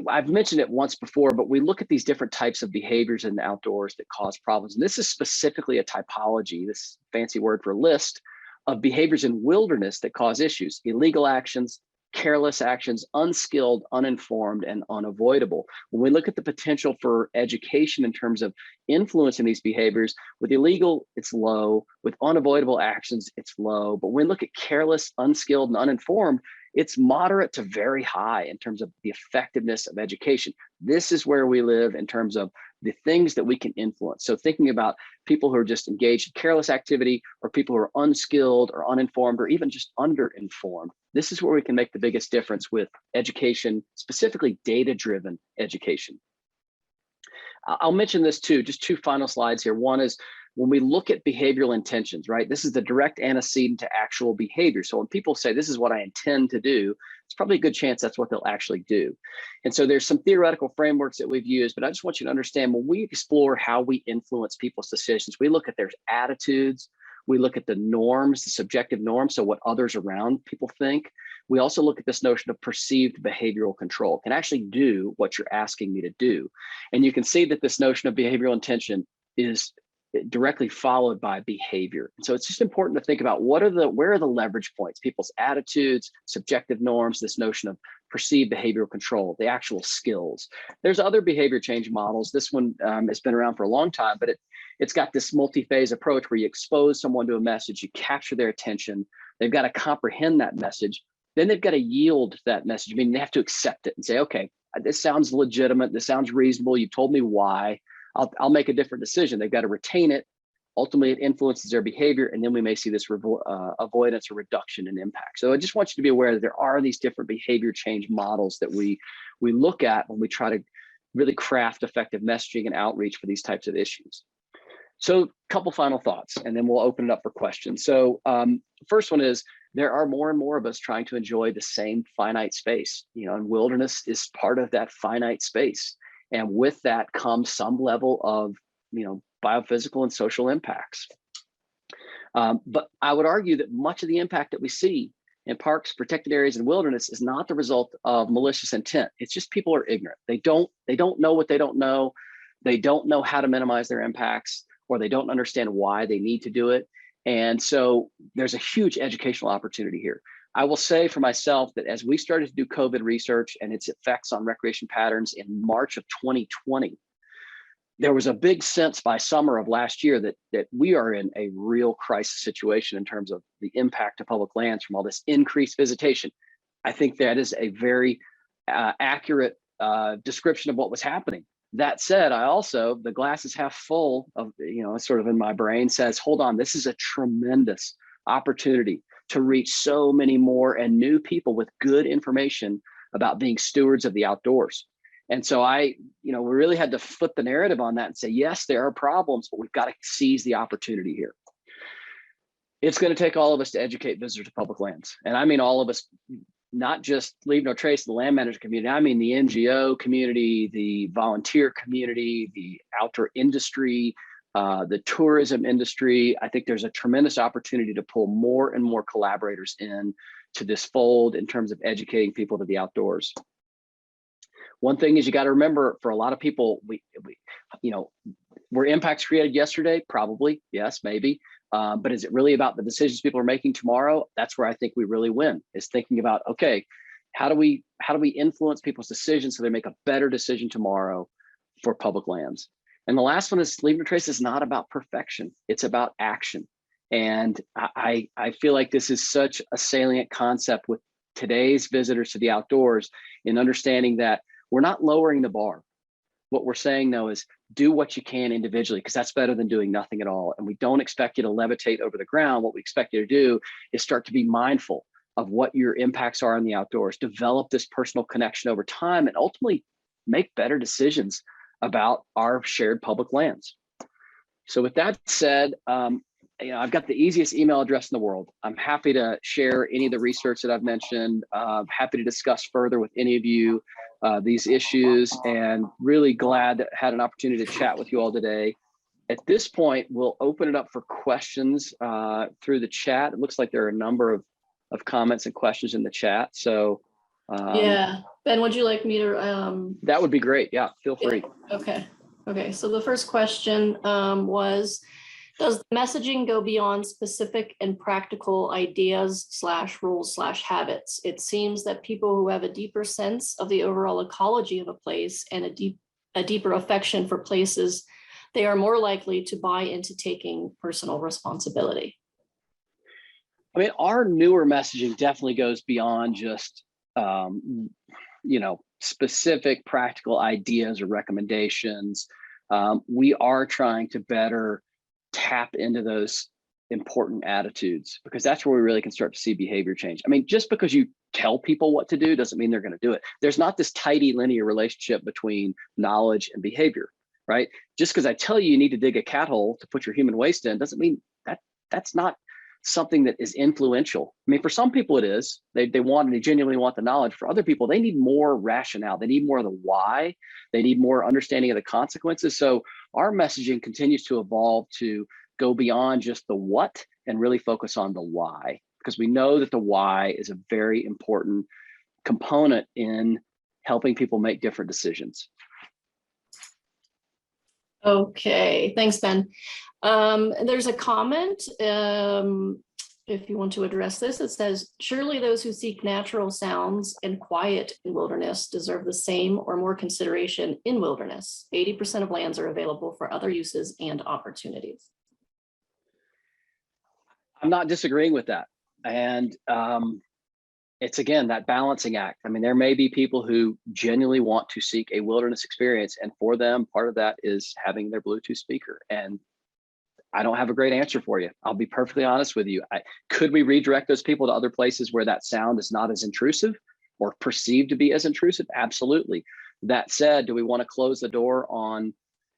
I've mentioned it once before, but we look at these different types of behaviors in the outdoors that cause problems. And this is specifically a typology, this fancy word for list of behaviors in wilderness that cause issues: illegal actions, careless actions, unskilled, uninformed, and unavoidable. When we look at the potential for education in terms of influencing these behaviors, with illegal, it's low. With unavoidable actions, it's low. But when we look at careless, unskilled, and uninformed, it's moderate to very high in terms of the effectiveness of education. This is where we live in terms of the things that we can influence. So thinking about people who are just engaged in careless activity, or people who are unskilled or uninformed, or even just underinformed, this is where we can make the biggest difference with education, specifically data-driven education. I'll mention this too, just two final slides here. One is when we look at behavioral intentions, right? This is the direct antecedent to actual behavior. So when people say, this is what I intend to do, it's probably a good chance that's what they'll actually do. And so there's some theoretical frameworks that we've used, but I just want you to understand when we explore how we influence people's decisions, we look at their attitudes, we look at the norms, the subjective norms, so what others around people think. We also look at this notion of perceived behavioral control. Can actually do what you're asking me to do. And you can see that this notion of behavioral intention is directly followed by behavior. And so it's just important to think about where are the leverage points, people's attitudes, subjective norms, this notion of perceived behavioral control, the actual skills. There's other behavior change models. This one has been around for a long time, but it's got this multi-phase approach where you expose someone to a message, you capture their attention, they've got to comprehend that message, then they've got to yield that message. I mean, they have to accept it and say, okay, this sounds legitimate, this sounds reasonable, you told me why, I'll make a different decision. They've got to retain it. Ultimately, it influences their behavior, and then we may see this avoidance or reduction in impact. So I just want you to be aware that there are these different behavior change models that we look at when we try to really craft effective messaging and outreach for these types of issues. So a couple final thoughts, and then we'll open it up for questions. So first one is, there are more and more of us trying to enjoy the same finite space, and wilderness is part of that finite space. And with that comes some level of, biophysical and social impacts. But I would argue that much of the impact that we see in parks, protected areas, and wilderness is not the result of malicious intent. It's just people are ignorant. They don't know what they don't know. They don't know how to minimize their impacts, or they don't understand why they need to do it. And so there's a huge educational opportunity here. I will say for myself that as we started to do COVID research and its effects on recreation patterns in March of 2020, there was a big sense by summer of last year that we are in a real crisis situation in terms of the impact of public lands from all this increased visitation. I think that is a very accurate description of what was happening. That said, I also, the glass is half full of, sort of in my brain says, hold on, this is a tremendous opportunity to reach so many more and new people with good information about being stewards of the outdoors. And so we really had to flip the narrative on that and say, yes, there are problems, but we've got to seize the opportunity here. It's going to take all of us to educate visitors to public lands. And I mean, all of us, not just Leave No Trace, the land manager community. I mean, the NGO community, the volunteer community, the outdoor industry, the tourism industry. I think there's a tremendous opportunity to pull more and more collaborators in to this fold in terms of educating people to the outdoors. One thing is you got to remember, for a lot of people, were impacts created yesterday? Probably, yes, maybe. But is it really about the decisions people are making tomorrow? That's where I think we really win, is thinking about, okay, how do we influence people's decisions so they make a better decision tomorrow for public lands? And the last one is Leave No Trace is not about perfection. It's about action. And I feel like this is such a salient concept with today's visitors to the outdoors, in understanding that we're not lowering the bar. What we're saying, though, is do what you can individually, because that's better than doing nothing at all. And we don't expect you to levitate over the ground. What we expect you to do is start to be mindful of what your impacts are in the outdoors, develop this personal connection over time, and ultimately make better decisions about our shared public lands. So with that said, I've got the easiest email address in the world. I'm happy to share any of the research that I've mentioned. Happy to discuss further with any of you these issues, and really glad that I had an opportunity to chat with you all today. At this point, we'll open it up for questions through the chat. It looks like there are a number of comments and questions in the chat. So yeah, Ben, would you like me to? That would be great. Yeah, feel free. Okay. So the first question was, does the messaging go beyond specific and practical ideas / rules / habits? It seems that people who have a deeper sense of the overall ecology of a place and a deeper affection for places, they are more likely to buy into taking personal responsibility. I mean, our newer messaging definitely goes beyond just, specific practical ideas or recommendations. We are trying to better tap into those important attitudes, because that's where we really can start to see behavior change. I mean, just because you tell people what to do doesn't mean they're going to do it. There's not this tidy linear relationship between knowledge and behavior, right? Just because I tell you need to dig a cat hole to put your human waste in doesn't mean that's not something that is influential. I mean, for some people it is. They want and they genuinely want the knowledge. For other people, they need more rationale. They need more of the why. They need more understanding of the consequences. So our messaging continues to evolve to go beyond just the what and really focus on the why, because we know that the why is a very important component in helping people make different decisions. Okay, thanks, Ben. There's a comment, if you want to address this. It says, surely those who seek natural sounds and quiet in wilderness deserve the same or more consideration in wilderness. 80% of lands are available for other uses and opportunities. I'm not disagreeing with that. And it's, again, that balancing act. I mean, there may be people who genuinely want to seek a wilderness experience, and for them, part of that is having their Bluetooth speaker. And I don't have a great answer for you. I'll be perfectly honest with you. Could we redirect those people to other places where that sound is not as intrusive or perceived to be as intrusive? Absolutely. That said, do we want to close the door on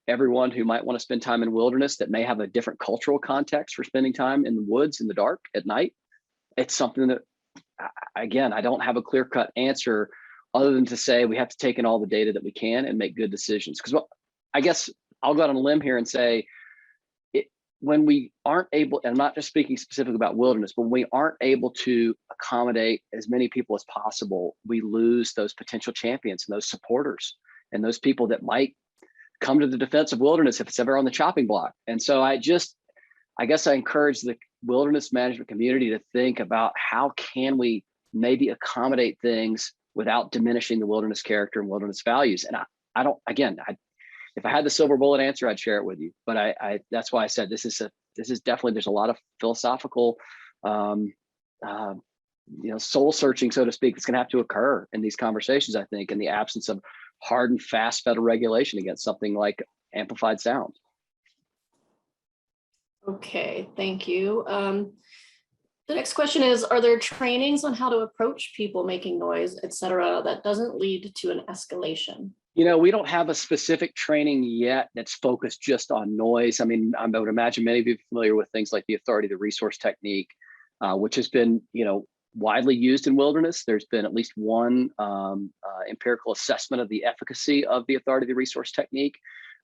everyone who might want to spend time in wilderness that may have a different cultural context for spending time in the woods in the dark at night? It's something that, again, I don't have a clear-cut answer other than to say we have to take in all the data that we can and make good decisions. Because I guess I'll go out on a limb here and say, when we aren't able, and I'm not just speaking specifically about wilderness, but when we aren't able to accommodate as many people as possible, we lose those potential champions and those supporters and those people that might come to the defense of wilderness if it's ever on the chopping block. And so I guess I encourage the wilderness management community to think about how can we maybe accommodate things without diminishing the wilderness character and wilderness values. And I don't, again, if I had the silver bullet answer, I'd share it with you. But that's why I said this is definitely, there's a lot of philosophical, soul searching, so to speak, that's going to have to occur in these conversations, I think, in the absence of hard and fast federal regulation against something like amplified sound. Okay, thank you. The next question is, are there trainings on how to approach people making noise, et cetera, that doesn't lead to an escalation? We don't have a specific training yet that's focused just on noise. I mean, I would imagine many of you are familiar with things like the authority of the resource technique, which has been, widely used in wilderness. There's been at least one empirical assessment of the efficacy of the authority of the resource technique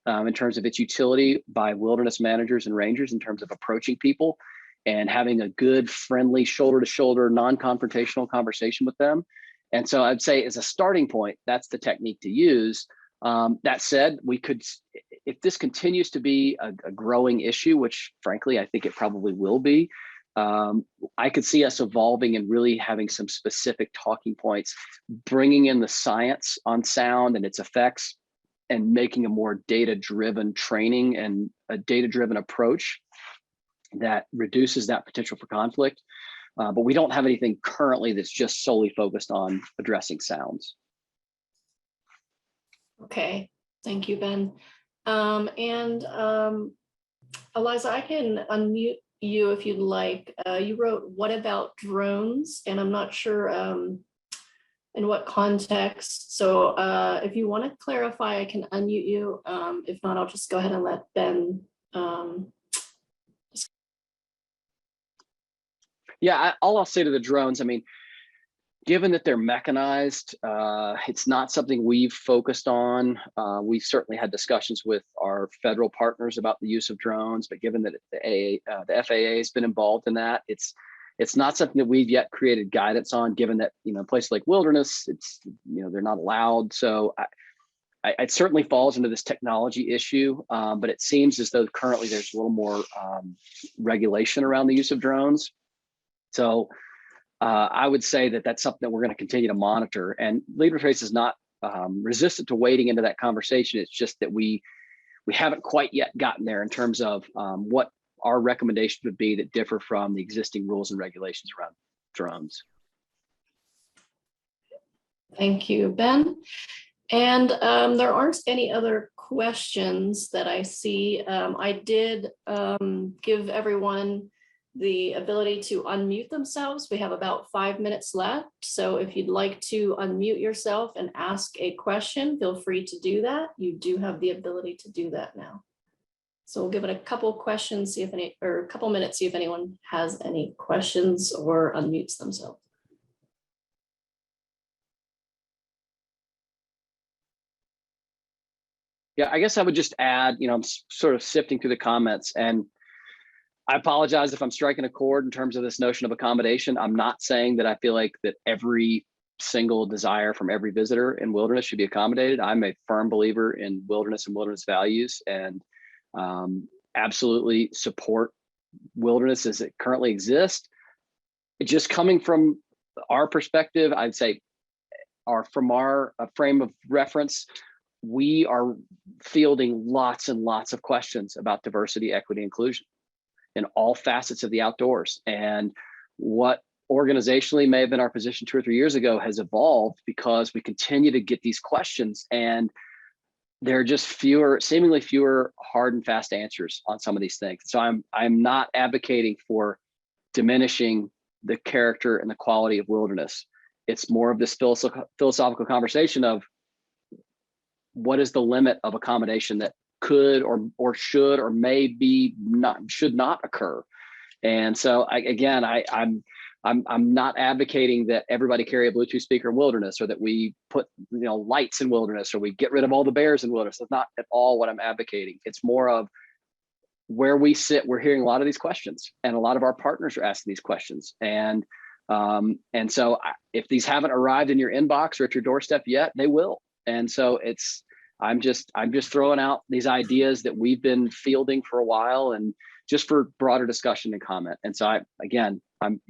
in terms of its utility by wilderness managers and rangers in terms of approaching people and having a good, friendly, shoulder-to-shoulder, non-confrontational conversation with them. And so I'd say as a starting point, that's the technique to use. That said, we could, if this continues to be a growing issue, which frankly, I think it probably will be, I could see us evolving and really having some specific talking points, bringing in the science on sound and its effects, and making a more data-driven training and a data-driven approach that reduces that potential for conflict. But we don't have anything currently that's just solely focused on addressing sounds. Okay, thank you, Ben. Eliza, I can unmute you if you'd like. You wrote, what about drones? And I'm not sure in what context. So if you want to clarify, I can unmute you. If not, I'll just go ahead and let Ben. Yeah, all I'll say to the drones, I mean, given that they're mechanized, it's not something we've focused on. We've certainly had discussions with our federal partners about the use of drones, but given that the FAA has been involved in that, it's not something that we've yet created guidance on, given that, places like wilderness, it's, they're not allowed. So it certainly falls into this technology issue, but it seems as though currently there's a little more regulation around the use of drones. So I would say that that's something that we're going to continue to monitor. And Leader Trace is not resistant to wading into that conversation. It's just that we haven't quite yet gotten there in terms of what our recommendation would be that differ from the existing rules and regulations around drones. Thank you, Ben. And there aren't any other questions that I see. I did give everyone the ability to unmute themselves. We have about 5 minutes left. So if you'd like to unmute yourself and ask a question, feel free to do that. You do have the ability to do that now. So we'll give it a couple questions, see if any, or a couple minutes, see if anyone has any questions or unmutes themselves. Yeah, I guess I would just add, I'm sort of sifting through the comments, and I apologize if I'm striking a chord in terms of this notion of accommodation. I'm not saying that I feel like that every single desire from every visitor in wilderness should be accommodated. I'm a firm believer in wilderness and wilderness values, and absolutely support wilderness as it currently exists. It just coming from our perspective, I'd say, from our frame of reference, we are fielding lots and lots of questions about diversity, equity, inclusion in all facets of the outdoors. And what organizationally may have been our position 2 or 3 years ago has evolved because we continue to get these questions, and there are just seemingly fewer hard and fast answers on some of these things. So I'm not advocating for diminishing the character and the quality of wilderness. It's more of this philosophical conversation of what is the limit of accommodation that could or should or should not occur. And so I'm not advocating that everybody carry a Bluetooth speaker in wilderness, or that we put lights in wilderness, or we get rid of all the bears in wilderness. That's not at all what I'm advocating. It's more of where we sit. We're hearing a lot of these questions, and a lot of our partners are asking these questions. And so if these haven't arrived in your inbox or at your doorstep yet, they will. And so I'm just throwing out these ideas that we've been fielding for a while, and just for broader discussion and comment. And so I'm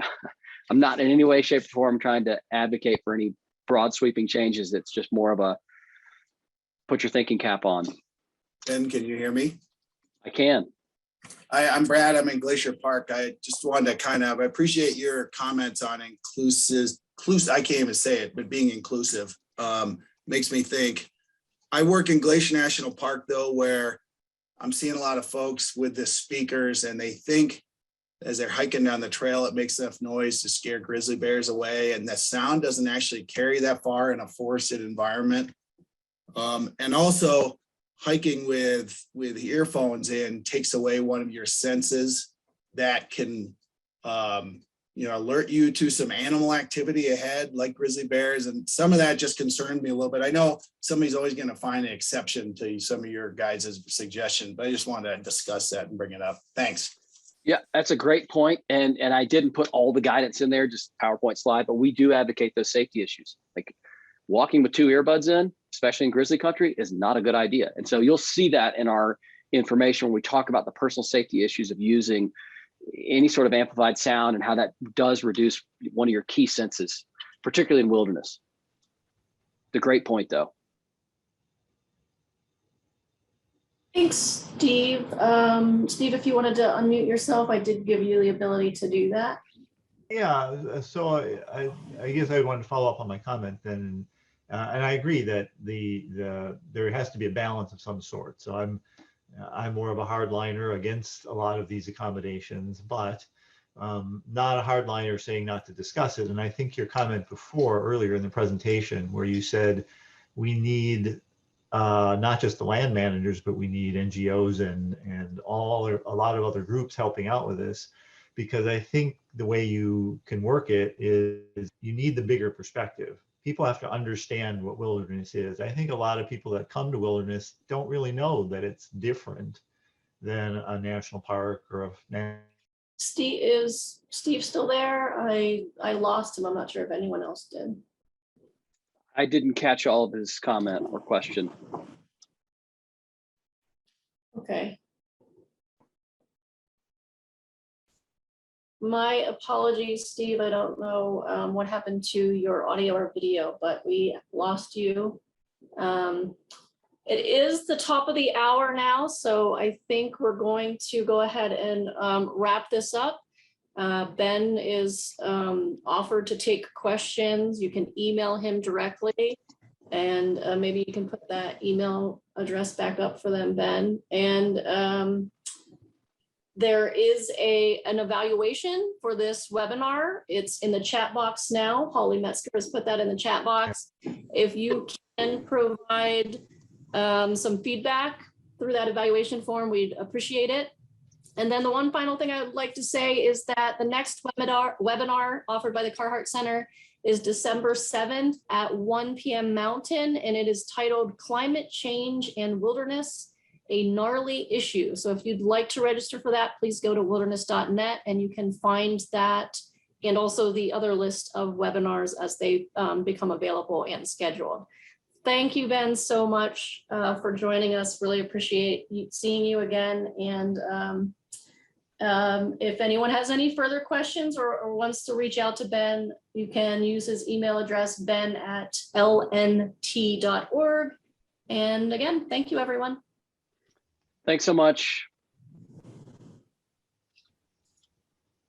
I'm not in any way, shape, or form trying to advocate for any broad sweeping changes. It's just more of a put your thinking cap on. Ben, can you hear me? I can. I'm Brad. I'm in Glacier Park. I just wanted to I appreciate your comments on inclusive, I can't even say it, but being inclusive makes me think. I work in Glacier National Park though, where I'm seeing a lot of folks with the speakers and they think as they're hiking down the trail, it makes enough noise to scare grizzly bears away. And the sound doesn't actually carry that far in a forested environment. And also hiking with earphones in takes away one of your senses that can, alert you to some animal activity ahead, like grizzly bears. And some of that just concerned me a little bit. I know somebody's always going to find an exception to some of your guys' suggestions, but I just wanted to discuss that and bring it up. Thanks. Yeah, that's a great point. And I didn't put all the guidance in there, just PowerPoint slide, but we do advocate those safety issues. Like walking with 2 earbuds in, especially in grizzly country, is not a good idea. And so you'll see that in our information when we talk about the personal safety issues of using any sort of amplified sound and how that does reduce one of your key senses, particularly in wilderness. The great point though. Thanks, Steve. Steve, if you wanted to unmute yourself, I did give you the ability to do that. Yeah, so I guess I wanted to follow up on my comment then, and I agree that there has to be a balance of some sort. So I'm more of a hardliner against a lot of these accommodations, but not a hardliner saying not to discuss it. And I think your comment earlier in the presentation where you said we need not just the land managers, but we need NGOs and a lot of other groups helping out with this, because I think the way you can work it is you need the bigger perspective. People have to understand what wilderness is. I think a lot of people that come to wilderness don't really know that it's different than a national park or Steve, is Steve still there? I lost him. I'm not sure if anyone else did. I didn't catch all of his comment or question. Okay. My apologies, Steve. I don't know what happened to your audio or video, but we lost you. It is the top of the hour now, so I think we're going to go ahead and wrap this up. Ben is offered to take questions. You can email him directly, and maybe you can put that email address back up for them, Ben. And there is an evaluation for this webinar. It's in the chat box now. Holly Metzger has put that in the chat box. If you can provide some feedback through that evaluation form, we'd appreciate it. And then the one final thing I would like to say is that the next webinar offered by the Carhart Center is December 7th at 1 p.m. Mountain, and it is titled Climate Change and Wilderness, a Gnarly Issue. So if you'd like to register for that, please go to wilderness.net and you can find that and also the other list of webinars as they become available and scheduled. Thank you, Ben, so much for joining us. Really appreciate seeing you again. And if anyone has any further questions or wants to reach out to Ben, you can use his email address, ben@lnt.org. And again, thank you, everyone. Thanks so much.